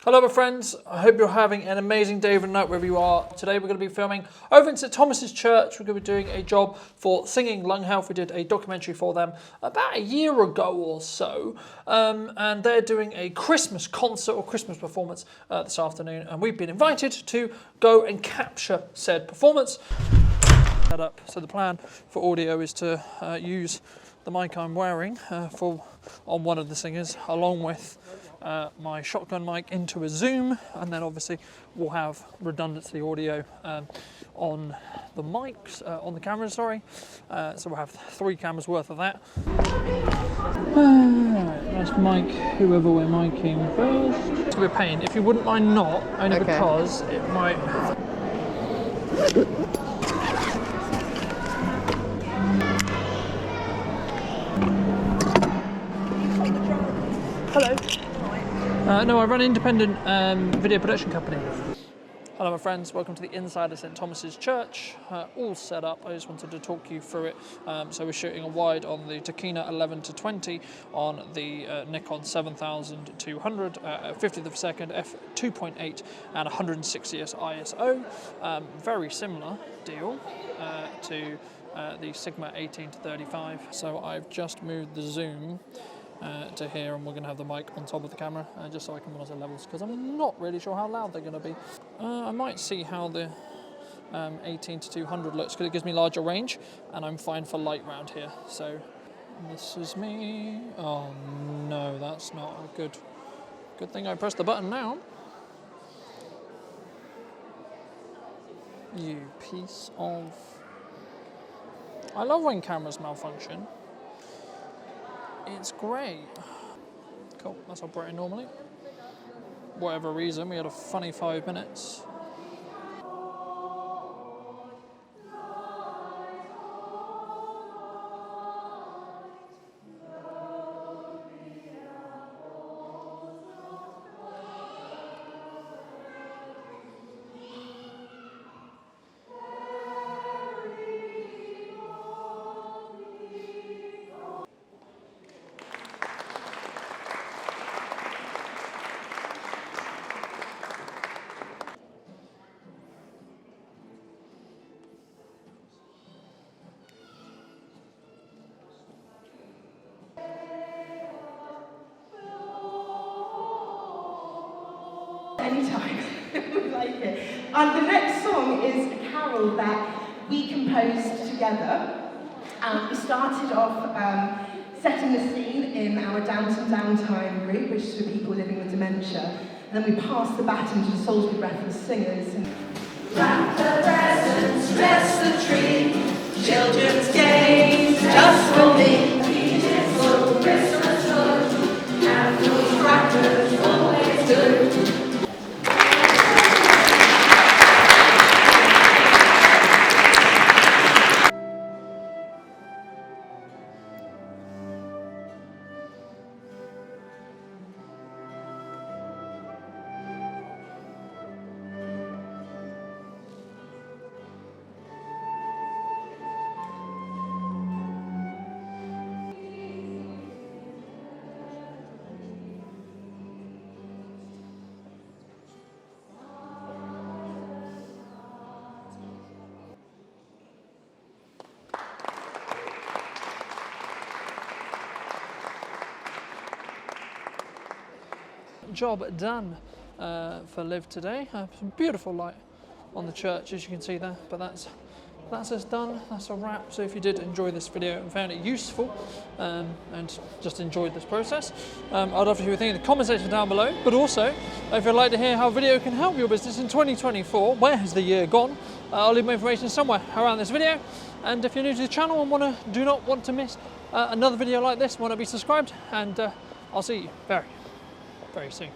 Hello my friends, I hope you're having an amazing day or night wherever you are. Today we're going to be filming over in St. Thomas's church. We're going to be doing a job for Singing Lung Health. We did a documentary for them about a year ago or so, and they're doing a Christmas concert or Christmas performance this afternoon, and we've been invited to go and capture said performance. So the plan for audio is to use the mic I'm wearing on one of the singers, along with my shotgun mic into a Zoom, and then obviously we'll have redundancy audio on the mics, on the cameras, sorry. So we'll have 3 cameras worth of that. Let's mic whoever we're miking first. It's going to be a pain. If you wouldn't mind not, only because it might... Hello. No, I run an independent video production company. Hello my friends, welcome to the inside of St. Thomas's church. All set up, I just wanted to talk you through it. So we're shooting a wide on the Takina 11-20 on the Nikon 7200, 50th of a second, f2.8 and 160s ISO. Very similar deal to the Sigma 18-35. So I've just moved the zoom to here, and we're going to have the mic on top of the camera just so I can monitor levels, because I'm not really sure how loud they're going to be. I might see how the 18-200 looks, because it gives me larger range and I'm fine for light round here. So this is me. Oh no, that's not a good thing I pressed the button now. You piece of... I love when cameras malfunction. It's great. Cool, that's operating normally. Whatever reason, we had a funny 5 minutes. Anytime. We like it. And the next song is a carol that we composed together. We started off setting the scene in our Downton Downtime group, which is for people living with dementia. And then we passed the baton to the Salisbury Breathless Singers. Wrap the presents, dress the tree, children's games just for me. Beautiful Christmas good, have those crackers always good. Job done for Liv today. Some beautiful light on the church, as you can see there, but that's us done. That's a wrap. So if you did enjoy this video and found it useful and just enjoyed this process, I'd love to hear your thing in the comment section down below. But also, if you'd like to hear how video can help your business in 2024, where has the year gone? I'll leave my information somewhere around this video. And if you're new to the channel and do not want to miss another video like this, want to be subscribed, and I'll see you very soon.